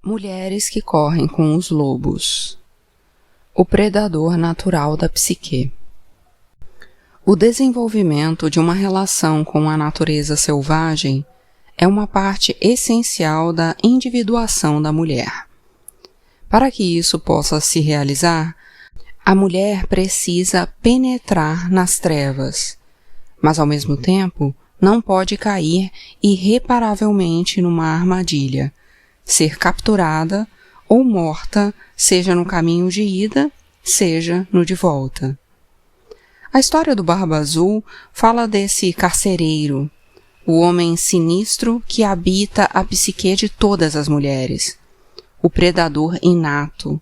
Mulheres que correm com os lobos. O predador natural da psique. O desenvolvimento de uma relação com a natureza selvagem é uma parte essencial da individuação da mulher. Para que isso possa se realizar, a mulher precisa penetrar nas trevas, mas ao mesmo tempo não pode cair irreparavelmente numa armadilha, ser capturada ou morta, seja no caminho de ida, seja no de volta. A história do Barba Azul fala desse carcereiro, o homem sinistro que habita a psique de todas as mulheres, o predador inato.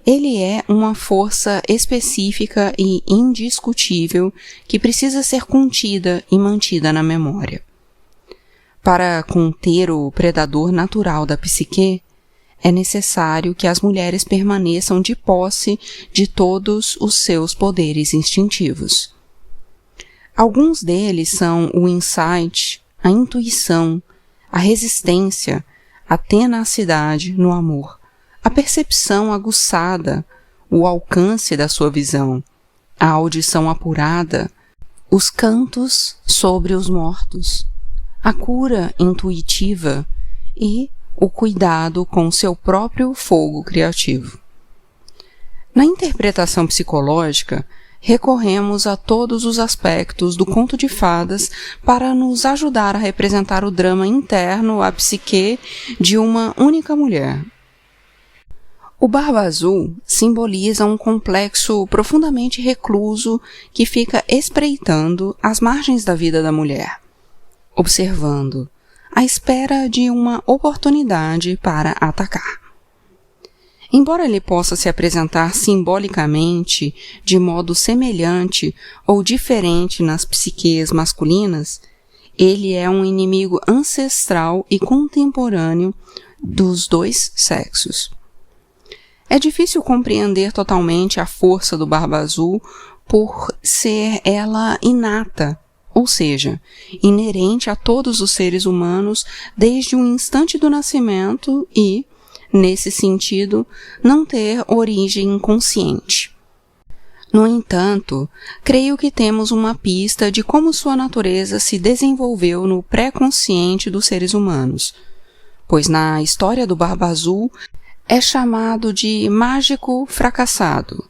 Ele é uma força específica e indiscutível que precisa ser contida e mantida na memória. Para conter o predador natural da psique, é necessário que as mulheres permaneçam de posse de todos os seus poderes instintivos. Alguns deles são o insight, a intuição, a resistência, a tenacidade no amor, a percepção aguçada, o alcance da sua visão, a audição apurada, os cantos sobre os mortos, a cura intuitiva e o cuidado com seu próprio fogo criativo. Na interpretação psicológica, recorremos a todos os aspectos do conto de fadas para nos ajudar a representar o drama interno à psique de uma única mulher. O Barba Azul simboliza um complexo profundamente recluso que fica espreitando as margens da vida da mulher, observando, à espera de uma oportunidade para atacar. Embora ele possa se apresentar simbolicamente de modo semelhante ou diferente nas psiques masculinas, ele é um inimigo ancestral e contemporâneo dos dois sexos. É difícil compreender totalmente a força do Barba Azul por ser ela inata, ou seja, inerente a todos os seres humanos desde o instante do nascimento e, nesse sentido, não ter origem consciente. No entanto, creio que temos uma pista de como sua natureza se desenvolveu no pré-consciente dos seres humanos, pois na história do Barba Azul é chamado de mágico fracassado.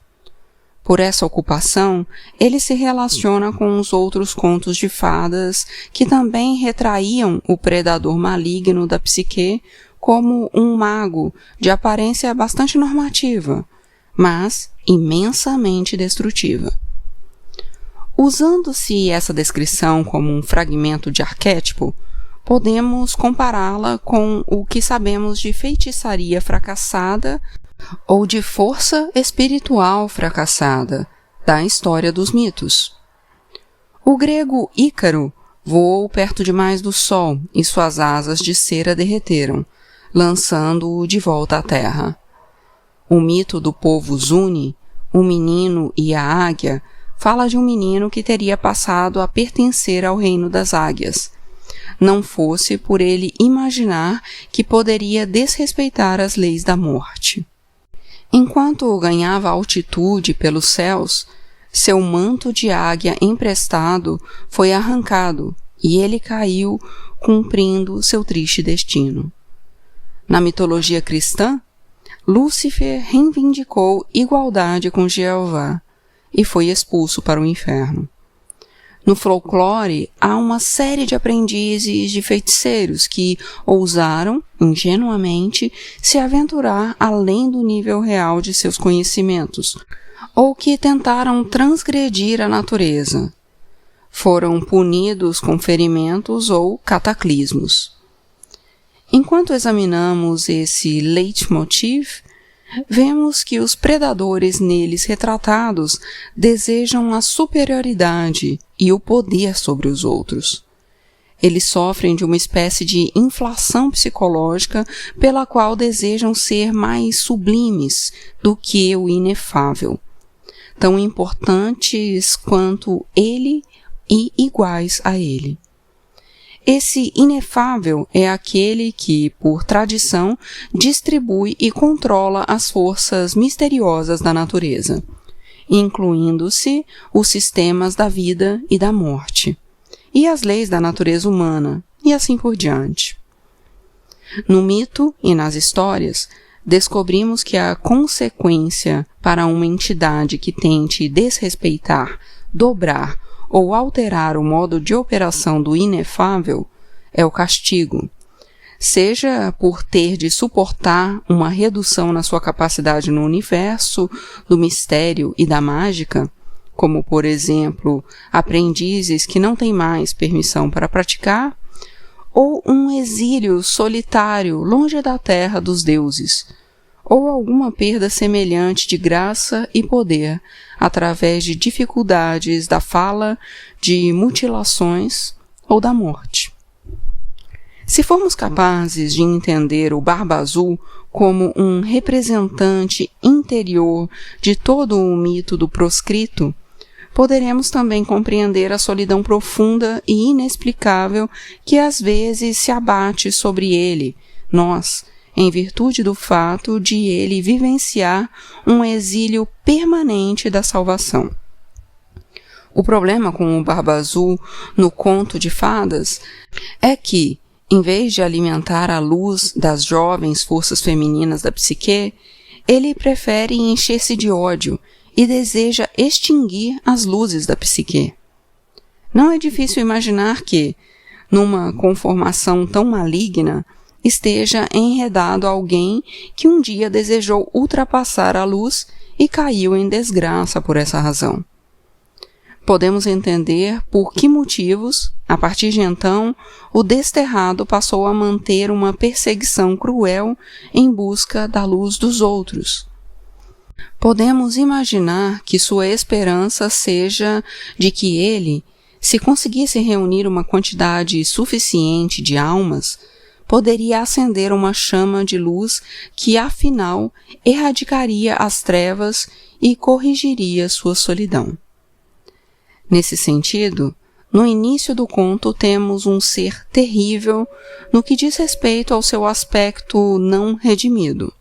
Por essa ocupação, ele se relaciona com os outros contos de fadas que também retraíam o predador maligno da psique como um mago de aparência bastante normativa, mas imensamente destrutiva. Usando-se essa descrição como um fragmento de arquétipo, podemos compará-la com o que sabemos de feitiçaria fracassada ou de força espiritual fracassada da história dos mitos. O grego Ícaro voou perto demais do sol e suas asas de cera derreteram, lançando-o de volta à terra. O mito do povo Zuni, o menino e a águia, fala de um menino que teria passado a pertencer ao reino das águias, não fosse por ele imaginar que poderia desrespeitar as leis da morte. Enquanto ganhava altitude pelos céus, seu manto de águia emprestado foi arrancado e ele caiu, cumprindo seu triste destino. Na mitologia cristã, Lúcifer reivindicou igualdade com Jeová e foi expulso para o inferno. No folclore, há uma série de aprendizes de feiticeiros que ousaram, ingenuamente, se aventurar além do nível real de seus conhecimentos, ou que tentaram transgredir a natureza. Foram punidos com ferimentos ou cataclismos. Enquanto examinamos esse leitmotiv, vemos que os predadores neles retratados desejam a superioridade e o poder sobre os outros. Eles sofrem de uma espécie de inflação psicológica pela qual desejam ser mais sublimes do que o inefável, tão importantes quanto ele e iguais a ele. esse inefável é aquele que, por tradição, distribui e controla as forças misteriosas da natureza, incluindo-se os sistemas da vida e da morte, e as leis da natureza humana, e assim por diante. No mito e nas histórias, descobrimos que a consequência para uma entidade que tente desrespeitar, dobrar ou alterar o modo de operação do inefável é o castigo, seja por ter de suportar uma redução na sua capacidade no universo, do mistério e da mágica, como, por exemplo, aprendizes que não têm mais permissão para praticar, ou um exílio solitário longe da terra dos deuses, ou alguma perda semelhante de graça e poder através de dificuldades da fala, de mutilações ou da morte. Se formos capazes de entender o Barba Azul como um representante interior de todo o mito do proscrito, poderemos também compreender a solidão profunda e inexplicável que às vezes se abate sobre ele, nós, em virtude do fato de ele vivenciar um exílio permanente da salvação. O problema com o Barba Azul no conto de fadas é que, em vez de alimentar a luz das jovens forças femininas da psique, ele prefere encher-se de ódio e deseja extinguir as luzes da psique. Não é difícil imaginar que, numa conformação tão maligna, esteja enredado alguém que um dia desejou ultrapassar a luz e caiu em desgraça por essa razão. Podemos entender por que motivos, a partir de então, o desterrado passou a manter uma perseguição cruel em busca da luz dos outros. Podemos imaginar que sua esperança seja de que ele, se conseguisse reunir uma quantidade suficiente de almas, poderia acender uma chama de luz que, afinal, erradicaria as trevas e corrigiria sua solidão. Nesse sentido, no início do conto temos um ser terrível no que diz respeito ao seu aspecto não redimido.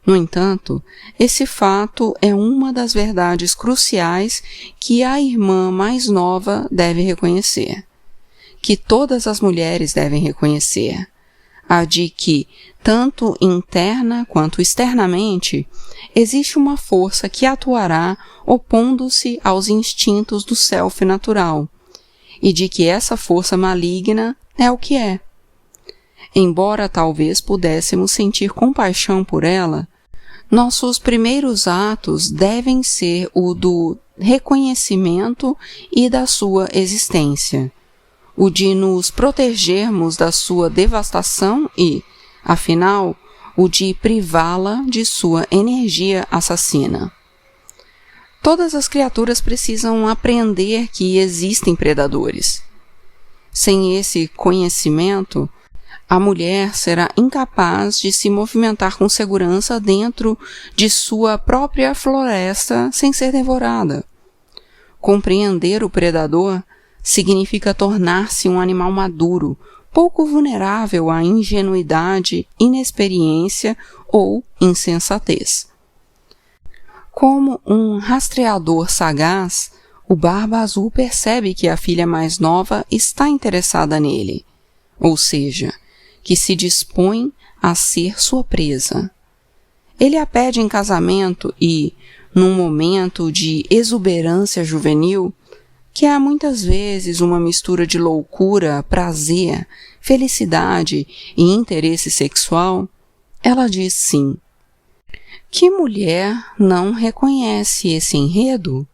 No entanto, esse fato é uma das verdades cruciais que a irmã mais nova deve reconhecer, que todas as mulheres devem reconhecer, a de que, tanto interna quanto externamente, existe uma força que atuará opondo-se aos instintos do self natural, e de que essa força maligna é o que é. Embora talvez pudéssemos sentir compaixão por ela, nossos primeiros atos devem ser o do reconhecimento e da sua existência, o de nos protegermos da sua devastação e, afinal, o de privá-la de sua energia assassina. Todas as criaturas precisam aprender que existem predadores. Sem esse conhecimento, a mulher será incapaz de se movimentar com segurança dentro de sua própria floresta sem ser devorada. Compreender o predador significa tornar-se um animal maduro, pouco vulnerável à ingenuidade, inexperiência ou insensatez. Como um rastreador sagaz, o Barba Azul percebe que a filha mais nova está interessada nele, ou seja, que se dispõe a ser sua presa. Ele a pede em casamento e, num momento de exuberância juvenil, que há muitas vezes uma mistura de loucura, prazer, felicidade e interesse sexual, ela diz sim. Que mulher não reconhece esse enredo?